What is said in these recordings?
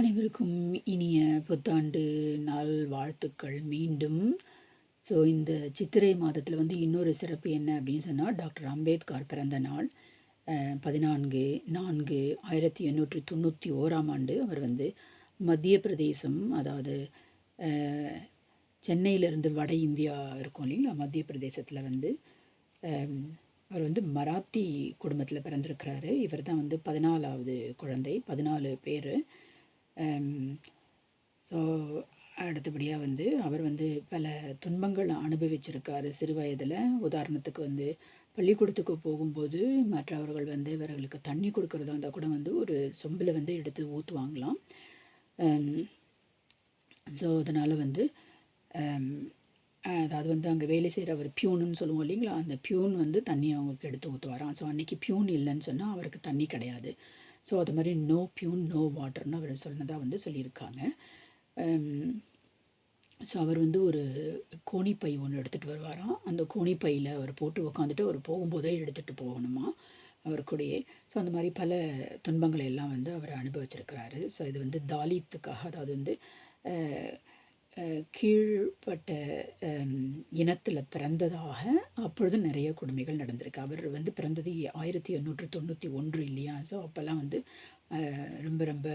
அனைவருக்கும் இனிய புத்தாண்டு நாள் வாழ்த்துக்கள் மீண்டும். ஸோ இந்த சித்திரை மாதத்தில் வந்து இன்னொரு சிறப்பு என்ன அப்படின்னு சொன்னால், டாக்டர் அம்பேத்கர் பிறந்த நாள். 14/4/1891 அவர் வந்து மத்திய பிரதேசம், அதாவது சென்னையிலேருந்து வட இந்தியா இருக்கும் இல்லைங்களா, மத்திய பிரதேசத்தில் வந்து அவர் வந்து மராத்தி குடும்பத்தில் பிறந்திருக்கிறாரு. இவர் தான் வந்து 14வது குழந்தை, 14 பேர். ஸோ அடுத்தபடியாக வந்து அவர் வந்து பல துன்பங்கள் அனுபவிச்சிருக்காரு சிறு வயதில். உதாரணத்துக்கு வந்து பள்ளிக்கூடத்துக்கு போகும்போது மற்றவர்கள் வந்து இவர்களுக்கு தண்ணி கொடுக்குறதா இருந்தால் கூட வந்து ஒரு சொம்பில் வந்து எடுத்து ஊற்றுவாங்களாம். ஸோ அதனால் வந்து அதாவது வந்து அங்கே வேலை செய்கிற அவர் பியூனுன்னு சொல்லுவோம் இல்லைங்களா, அந்த பியூன் வந்து தண்ணி அவங்களுக்கு எடுத்து ஊற்றுவாராம். ஸோ அன்றைக்கி பியூன் இல்லைன்னு சொன்னால் அவருக்கு தண்ணி கிடையாது. ஸோ அது மாதிரி நோ பியூன் நோ வாட்டர்னு அவர் சொன்னதாக வந்து சொல்லியிருக்காங்க. ஸோ அவர் வந்து ஒரு கோணிப்பை ஒன்று எடுத்துகிட்டு வருவாராம். அந்த கோணிப்பையில் அவர் போட்டு உக்காந்துட்டு அவர் போகும்போதே எடுத்துகிட்டு போகணுமா அவர் கூடயே. ஸோ அந்த மாதிரி பல துன்பங்களை எல்லாம் வந்து அவர் அனுபவிச்சிருக்கிறாரு. ஸோ இது வந்து தாலித்துக்காக, அதாவது வந்து கீழ்ப்பட்ட இனத்தில் பிறந்ததாக அப்பொழுது நிறைய கொடுமைகள் நடந்திருக்கு. அவர் வந்து பிறந்தது 1891 இல்லையா. ஸோ அப்போல்லாம் வந்து ரொம்ப ரொம்ப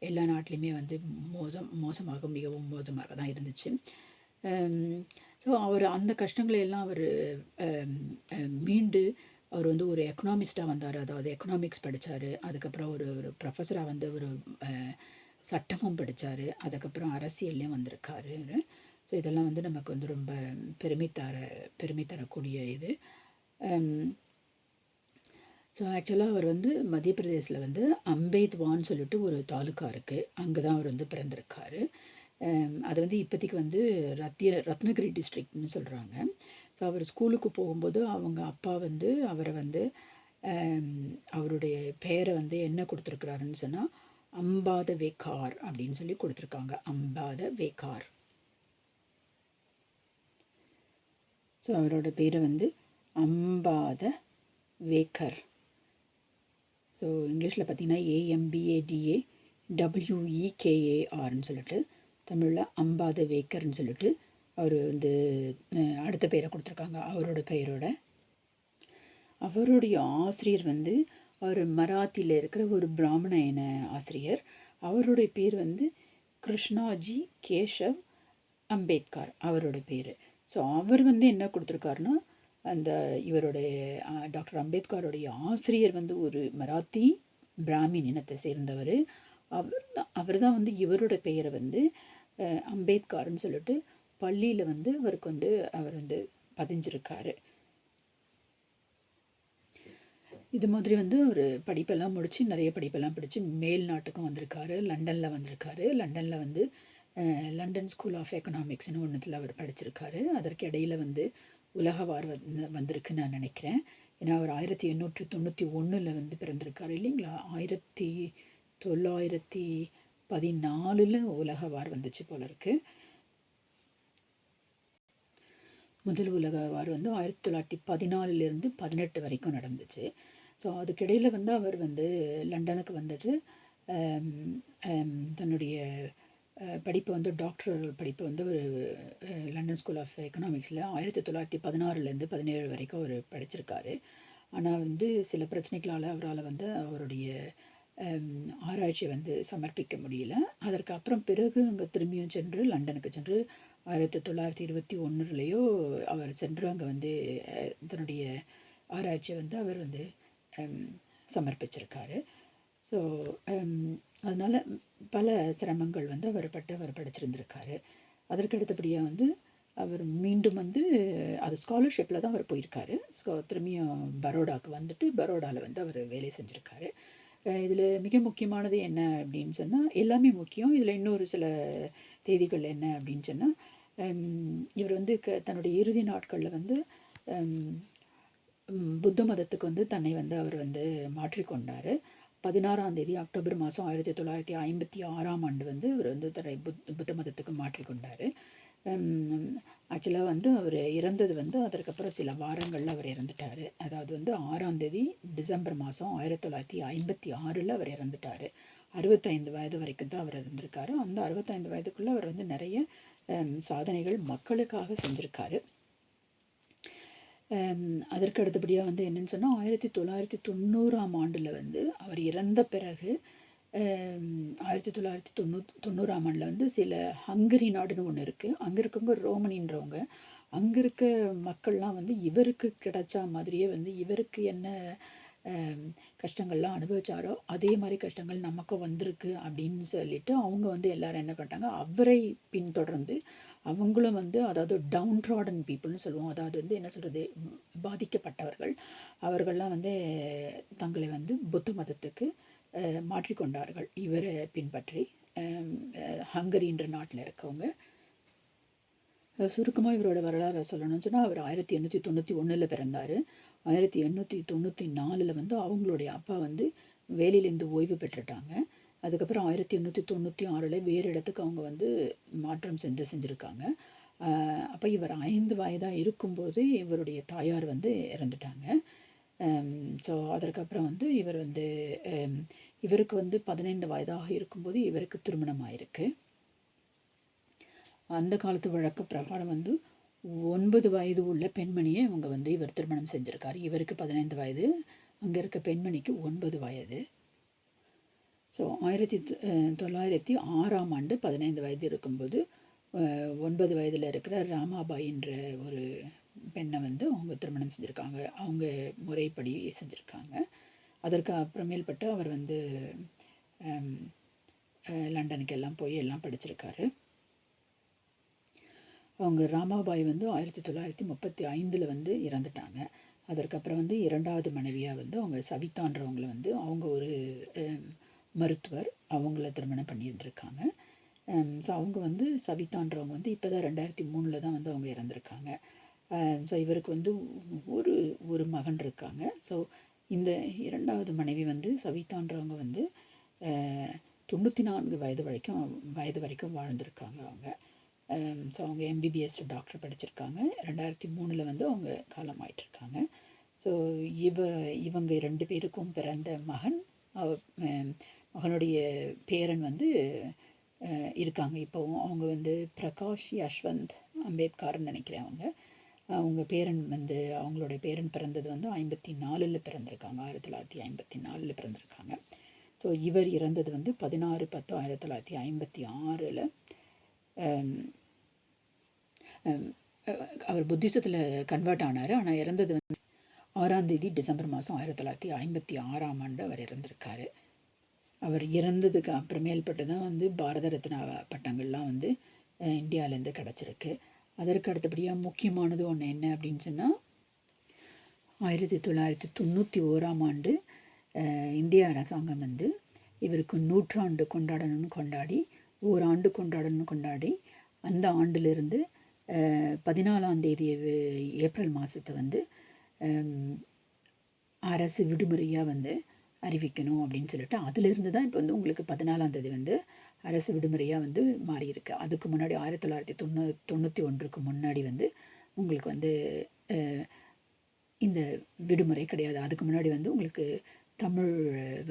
எல்லா நாட்டிலையுமே வந்து மோசமாக மிகவும் மோசமாக தான் இருந்துச்சு. ஸோ அவர் அந்த கஷ்டங்களை எல்லாம் அவர் மீண்டு அவர் வந்து ஒரு எக்கனாமிஸ்ட்டாக வந்தார். அதாவது எக்கனாமிக்ஸ் படித்தார். அதுக்கப்புறம் ஒரு ஒரு ப்ரொஃபஸராக வந்து ஒரு சட்டமும் படித்தார். அதுக்கப்புறம் அரசியல்லையும் வந்திருக்காரு. ஸோ இதெல்லாம் வந்து நமக்கு வந்து ரொம்ப பெருமை தரக்கூடிய இது. ஸோ ஆக்சுவலாக அவர் வந்து மத்திய பிரதேசில் வந்து அம்பேத்வான்னு சொல்லிட்டு ஒரு தாலுக்கா இருக்குது, அங்கே தான் அவர் வந்து பிறந்திருக்காரு. அது வந்து இப்போதைக்கு வந்து ரத்னகிரி டிஸ்ட்ரிக்ட்னு சொல்கிறாங்க. ஸோ அவர் ஸ்கூலுக்கு போகும்போது அவங்க அப்பா வந்து அவரை வந்து அவருடைய பெயரை வந்து என்ன கொடுத்துருக்குறாருன்னு சொன்னால் அம்பாத வேக்கார் அப்படின்னு சொல்லி கொடுத்துருக்காங்க. அம்பாத வேக்கார். ஸோ அவரோட பேரை வந்து அம்பாத வேக்கர். ஸோ இங்கிலீஷில் பார்த்திங்கன்னா AMBADAWEKARன்னு சொல்லிட்டு, தமிழில் அம்பாத வேக்கர்னு சொல்லிட்டு அவர் வந்து அடுத்த பெயரை கொடுத்துருக்காங்க அவரோட பெயரோட. அவருடைய ஆசிரியர் வந்து அவர் மராத்தியில் இருக்கிற ஒரு பிராமண இன ஆசிரியர். அவருடைய பேர் வந்து கிருஷ்ணாஜி கேஷவ் அம்பேத்கர் அவரோட பேர். ஸோ அவர் வந்து என்ன கொடுத்துருக்காருன்னா, அந்த இவருடைய டாக்டர் அம்பேத்கருடைய ஆசிரியர் வந்து ஒரு மராத்தி பிராமின் இனத்தை சேர்ந்தவர். அவர் தான் வந்து இவரோட பெயரை வந்து அம்பேத்கர்னு சொல்லிட்டு பள்ளியில் வந்து அவருக்கு வந்து அவர் வந்து பதிஞ்சிருக்காரு. இது மாதிரி வந்து ஒரு படிப்பெல்லாம் முடித்து நிறைய படிப்பெல்லாம் படித்து மேல் நாட்டுக்கும் வந்திருக்காரு. லண்டனில் வந்திருக்காரு. லண்டனில் வந்து லண்டன் ஸ்கூல் ஆஃப் எக்கனாமிக்ஸ்னு ஒன்றுத்தில் அவர் படிச்சிருக்காரு. அதற்கு இடையில் வந்து உலகவார் வந்திருக்குன்னு நான் நினைக்கிறேன். ஏன்னா அவர் 1891 வந்து பிறந்திருக்காரு இல்லைங்களா. 1914 உலகவார் வந்துச்சு போல இருக்குது. முதல் உலக வார் வந்து 1914 18 வரைக்கும் நடந்துச்சு. ஸோ அதுக்கிடையில் வந்து அவர் வந்து லண்டனுக்கு வந்துட்டு தன்னுடைய படிப்பை வந்து டாக்டர் படிப்பை வந்து ஒரு லண்டன் ஸ்கூல் ஆஃப் எக்கனாமிக்ஸில் 1916 17 வரைக்கும் அவர் படிச்சிருக்காரு. ஆனால் வந்து சில பிரச்சனைகளால் அவரால் வந்து அவருடைய ஆராய்ச்சியை வந்து சமர்ப்பிக்க முடியல. அதற்கு பிறகு அங்கே திரும்பியும் சென்று லண்டனுக்கு சென்று 1921 அவர் சென்று அங்கே வந்து தன்னுடைய ஆராய்ச்சியை வந்து அவர் வந்து சமர்ப்பிச்சிருக்காரு. ஸோ அதனால் பல சிரமங்கள் வந்து அவர் படிச்சிருந்திருக்காரு. அதற்கு அடுத்தபடியாக வந்து அவர் மீண்டும் வந்து அது ஸ்காலர்ஷிப்பில் தான் அவர் போயிருக்காரு. திரும்பியும் பரோடாவுக்கு வந்துட்டு பரோடாவில் வந்து அவர் வேலை செஞ்சுருக்காரு. இதில் மிக முக்கியமானது என்ன அப்படின்னு சொன்னால், எல்லாமே முக்கியம். இதில் இன்னொரு சில தேதிகள் என்ன அப்படின்னு சொன்னால், இவர் வந்து தன்னுடைய இறுதி நாட்களில் வந்து புத்த மதத்துக்கு வந்து தன்னை வந்து அவர் வந்து மாற்றிக்கொண்டார். 16ஆம் தேதி அக்டோபர் மாதம் 1956 வந்து இவர் வந்து தன்னை புத்த மதத்துக்கு மாற்றிக்கொண்டார். ஆக்சுவலாக வந்து அவர் இறந்தது வந்து அதற்கப்புறம் சில வாரங்களில் அவர் இறந்துட்டார். அதாவது வந்து 6ஆம் தேதி டிசம்பர் மாதம் 1956 அவர் இறந்துட்டார். 65 வயது வரைக்கும் தான் அவர் இருந்திருக்காரு. அந்த 65 வயதுக்குள்ளே அவர் வந்து நிறைய சாதனைகள் மக்களுக்காக செஞ்சுருக்காரு. அதற்கு அடுத்தபடியாக வந்து என்னென்னு சொன்னால் 1990ஆம் ஆண்டில் வந்து அவர் இறந்த பிறகு 1990ஆம் ஆண்டில் வந்து சில ஹங்கரி நாடுன்னு ஒன்று இருக்குது. அங்கே இருக்கவங்க ரோமனின்றவங்க, அங்கே இருக்க மக்கள்லாம் வந்து இவருக்கு கிடைச்சா மாதிரியே வந்து இவருக்கு என்ன கஷ்டங்கள்லாம் அனுபவிச்சாரோ அதே மாதிரி கஷ்டங்கள் நமக்கும் வந்திருக்கு அப்படின்னு சொல்லிட்டு அவங்க வந்து எல்லோரும் என்ன பண்ணிட்டாங்க, அவரை பின்தொடர்ந்து அவங்களும் வந்து அதாவது டவுன் ட்ராடன் பீப்புள்னு சொல்லுவோம். அதாவது வந்து என்ன சொல்கிறது, பாதிக்கப்பட்டவர்கள், அவர்கள்லாம் வந்து தங்களை வந்து புத்த மதத்துக்கு மாற்றிக்கொண்டார்கள் இவரை பின்பற்றி. ஹங்கரின்ற நாட்டில் இருக்கவங்க. சுருக்கமாக இவரோட வரலாறு சொல்லணும்னு சொன்னால் அவர் 1891 பிறந்தார். 1894 வந்து அவங்களுடைய அப்பா வந்து வேலையிலேருந்து ஓய்வு பெற்றுட்டாங்க. அதுக்கப்புறம் 1896 வேறு இடத்துக்கு அவங்க வந்து மாற்றம் செஞ்சுருக்காங்க. அப்போ இவர் 5 வயதாக இருக்கும்போது இவருடைய தாயார் வந்து இறந்துட்டாங்க. ஸோ அதற்கப்புறம் வந்து இவர் வந்து இவருக்கு வந்து 15 வயதாக இருக்கும்போது இவருக்கு திருமணம் ஆயிருக்கு. அந்த காலத்து வழக்கு பிரகாரம் வந்து 9 வயது உள்ள பெண்மணியை இவங்க வந்து இவர் திருமணம் செஞ்சுருக்காரு. இவருக்கு 15 வயது, அங்கே இருக்க பெண்மணிக்கு 9 வயது. ஸோ 1906ஆம் ஆண்டு 15 வயது இருக்கும்போது 9 வயதில் இருக்கிற ராமாபாயின்ற ஒரு பெண்ணை வந்து அவங்க திருமணம் செஞ்சுருக்காங்க. அவங்க முறைப்படி செஞ்சுருக்காங்க. அதற்கு அப்புறமேல்பட்டு அவர் வந்து லண்டனுக்கு எல்லாம் போய் எல்லாம் படிச்சிருக்காரு. அவங்க ராமாபாய் வந்து 1935 வந்து இறந்துட்டாங்க. அதற்கப்புறம் வந்து 2வது மனைவியாக வந்து அவங்க சவிதான்றவங்களை வந்து அவங்க ஒரு மருத்துவர், அவங்கள திருமணம் பண்ணியிருந்திருக்காங்க. ஸோ அவங்க வந்து சவிதான்றவங்க வந்து இப்போ தான் 2003 தான் வந்து அவங்க இறந்துருக்காங்க. ஸோ இவருக்கு வந்து ஒரு மகன் இருக்காங்க. ஸோ இந்த 2வது மனைவி வந்து சவிதான்றவங்க வந்து 94 வயது வரைக்கும் வாழ்ந்திருக்காங்க அவங்க. ஸோ அவங்க எம்பிபிஎஸ் டாக்டர் படிச்சிருக்காங்க. 2003 வந்து அவங்க காலமாயிட்டிருக்காங்க. ஸோ இவங்க 2 பேருக்கும் பிறந்த மகனுடைய பேரன் வந்து இருக்காங்க இப்போவும். அவங்க வந்து பிரகாஷ் யஷ்வந்த் அம்பேத்கர்னு நினைக்கிறேன். அவங்க பேரன் வந்து அவங்களுடைய பேரன் பிறந்தது வந்து 1954 பிறந்திருக்காங்க. 1954 பிறந்திருக்காங்க. ஸோ இவர் இறந்தது வந்து 16/10/1956. அவர் புத்திசத்தில் கன்வெர்ட் ஆனார். ஆனால் இறந்தது வந்து 6ஆம் தேதி டிசம்பர் மாதம் 1956ஆம் ஆண்டு அவர் இறந்திருக்காரு. அவர் இறந்ததுக்கு அப்புறமேல்பட்டு தான் வந்து பாரத ரத்னா பட்டங்கள்லாம் வந்து இந்தியாவிலேருந்து கிடச்சிருக்கு. அதற்கு அடுத்தபடியாக முக்கியமானது ஒன்று என்ன அப்படின்னு சொன்னால் 1991ஆம் ஆண்டு இந்திய அரசாங்கம் வந்து இவருக்கு 100 ஆண்டு கொண்டாடி ஓராண்டு கொண்டாடி அந்த ஆண்டிலிருந்து 14ஆம் தேதி ஏப்ரல் மாதத்தை வந்து அரசு விடுமுறையாக வந்து அறிவிக்கணும் அப்படின்னு சொல்லிட்டு அதிலிருந்து தான் இப்போ வந்து உங்களுக்கு 14ஆம் தேதி வந்து அரசு விடுமுறையாக வந்து மாறியிருக்கு. அதுக்கு முன்னாடி 1991க்கு முன்னாடி வந்து உங்களுக்கு வந்து இந்த விடுமுறை கிடையாது. அதுக்கு முன்னாடி வந்து உங்களுக்கு தமிழ்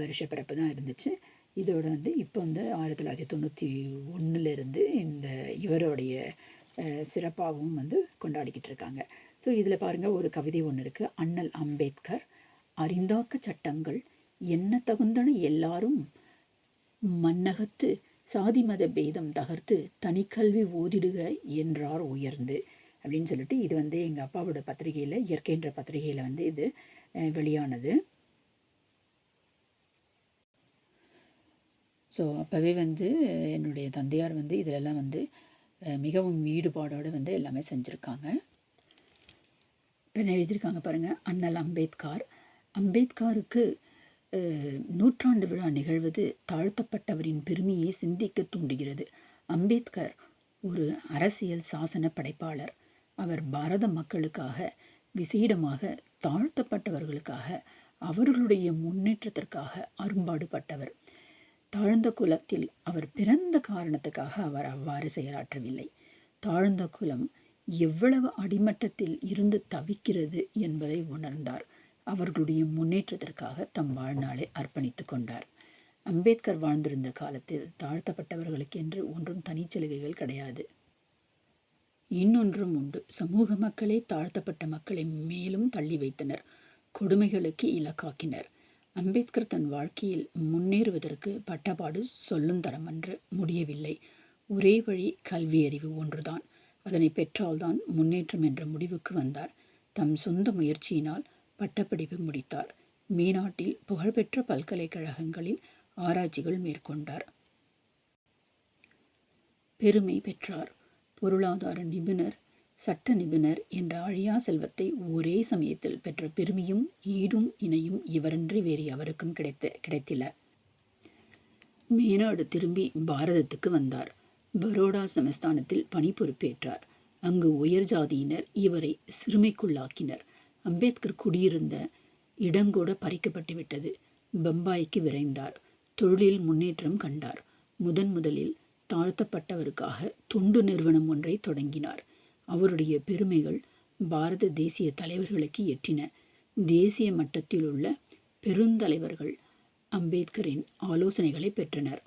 வருஷ பிறப்பு தான் இருந்துச்சு. இதோட வந்து இப்போ வந்து 1991 இந்த இவருடைய சிறப்பாகவும் வந்து கொண்டாடிக்கிட்டு இருக்காங்க. ஸோ இதில் பாருங்கள், ஒரு கவிதை ஒன்று இருக்குது. அண்ணல் அம்பேத்கர் அறிந்தாக்க சட்டங்கள் என்ன தகுந்தன எல்லாரும் மன்னகத்து சாதி மத பேதம் தகர்த்து தனிக்கல்வி ஓதிடுக என்றார் உயர்ந்து அப்படின்னு சொல்லிட்டு இது வந்து எங்கள் அப்பாவோட பத்திரிகையில், இயற்கைன்ற பத்திரிகையில் வந்து இது வெளியானது. ஸோ அப்போவே வந்து என்னுடைய தந்தையார் வந்து இதிலெல்லாம் வந்து மிகவும் ஈடுபாடோடு வந்து எல்லாமே செஞ்சுருக்காங்க. என்ன எழுதியிருக்காங்க பாருங்கள். அண்ணல் அம்பேத்கருக்கு 100ஆண்டு விழா நிகழ்வது தாழ்த்தப்பட்டவரின் பெருமையை சிந்திக்க தூண்டுகிறது. அம்பேத்கர் ஒரு அரசியல் சாசன படைப்பாளர். அவர் பாரத மக்களுக்காக, விசேடமாக தாழ்த்தப்பட்டவர்களுக்காக, அவர்களுடைய முன்னேற்றத்திற்காக அரும்பாடுபட்டவர். தாழ்ந்த குலத்தில் அவர் பிறந்த காரணத்துக்காக அவர் அவ்வாறு செயலாற்றவில்லை. தாழ்ந்த குலம் எவ்வளவு அடிமட்டத்தில் இருந்து தவிக்கிறது என்பதை உணர்ந்தார். அவர்களுடைய முன்னேற்றத்திற்காக தம் வாழ்நாளை அர்ப்பணித்து கொண்டார் அம்பேத்கர் வாழ்ந்திருந்த காலத்தில் தாழ்த்தப்பட்டவர்களுக்கு என்று ஒன்றும் தனிச்சலுகைகள் கிடையாது. இன்னொன்றும் உண்டு. சமூக மக்களே தாழ்த்தப்பட்ட மக்களை மேலும் தள்ளி வைத்தனர், கொடுமைகளுக்கு இலக்காக்கினர். அம்பேத்கர் தன் வாழ்க்கையில் முன்னேறுவதற்கு பட்டபாடு சொல்லுந்தரமன்று முடியவில்லை. ஒரே வழி கல்வி அறிவு ஒன்றுதான். அதனை பெற்றால்தான் முன்னேற்றம் என்ற முடிவுக்கு வந்தார். தம் சொந்த முயற்சியினால் பட்டப்படிப்பு முடித்தார். மேனாட்டில் புகழ்பெற்ற பல்கலைக்கழகங்களில் ஆராய்ச்சிகள் மேற்கொண்டார். பெருமை பெற்றார். பொருளாதார நிபுணர், சட்ட நிபுணர் என்ற அழியா செல்வத்தை ஒரே சமயத்தில் பெற்ற பெருமையும் ஈடும் இணையும் இவரன்றி வேறு எவருக்கும் கிடைத்தில. மேனாடு திரும்பி பாரதத்துக்கு வந்தார். பரோடா சமஸ்தானத்தில் பணி பொறுப்பேற்றார். அங்கு உயர் ஜாதியினர் இவரை சிறுமைக்குள்ளாக்கினர். அம்பேத்கர் குடியிருந்த இடங்கூட பறிக்கப்பட்டு விட்டது. பம்பாய்க்கு விரைந்தார். தொழிலில் முன்னேற்றம் கண்டார். முதலில் தாழ்த்தப்பட்டவருக்காக தொண்டு நிறுவனம் ஒன்றை தொடங்கினார். அவருடைய பெருமைகள் பாரத தேசிய தலைவர்களுக்கு எட்டின. தேசிய மட்டத்தில் உள்ள பெருந்தலைவர்கள் அம்பேத்கரின் ஆலோசனைகளை பெற்றனர்.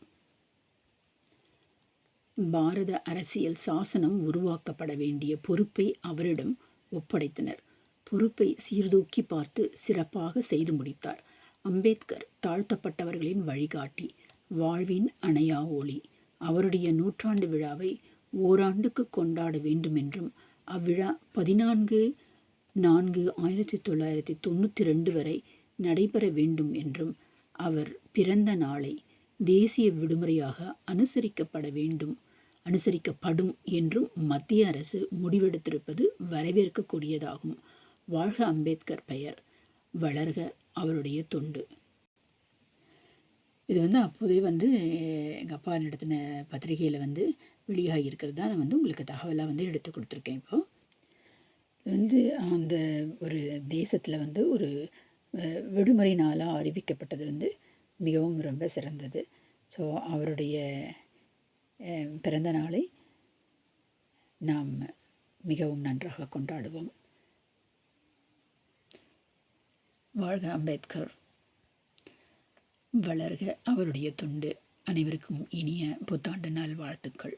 பாரத அரசியல் சாசனம் உருவாக்கப்பட வேண்டிய பொறுப்பை அவரிடம் ஒப்படைத்தனர். பொறுப்பை சீர்தூக்கி பார்த்து சிறப்பாக செய்து முடித்தார். அம்பேத்கர் தாழ்த்தப்பட்டவர்களின் வழிகாட்டி, வாழ்வின் அணையா ஒளி. அவருடைய நூற்றாண்டு விழாவை ஓராண்டுக்கு கொண்டாட வேண்டுமென்றும் அவ்விழா 14/4/1992 வரை நடைபெற வேண்டும் என்றும் அவர் பிறந்த நாளை தேசிய விடுமுறையாக அனுசரிக்கப்படும் என்றும் மத்திய அரசு முடிவெடுத்திருப்பது வரவேற்கக்கூடியதாகும். வாழ்க அம்பேத்கர் பெயர், வளர்க அவருடைய தொண்டு. இது அப்போதே எங்கள் அப்பா நடத்தின பத்திரிகையில் வெளியாகி இருக்கிறது தான் நான் உங்களுக்கு தகவலாக எடுத்து கொடுத்துருக்கேன். இப்போது அந்த ஒரு தேசத்தில் ஒரு விடுமுறை நாளாக அறிவிக்கப்பட்டது மிகவும் ரொம்ப சிறந்தது. ஸோ அவருடைய பிறந்த நாளை நாம் மிகவும் நன்றாக கொண்டாடுவோம். வாழ்க அம்பேத்கர், வளர்க அவருடைய தொண்டு. அனைவருக்கும் இனிய புத்தாண்டு நாள் வாழ்த்துக்கள்.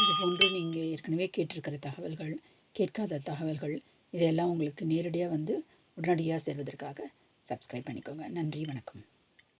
இதுபோன்று நீங்கள் ஏற்கனவே கேட்டிருக்கிற தகவல்கள், கேட்காத தகவல்கள் இதையெல்லாம் உங்களுக்கு நேரடியாக உடனடியாக சேர்வதற்காக சப்ஸ்கிரைப் பண்ணிக்கோங்க. நன்றி, வணக்கம்.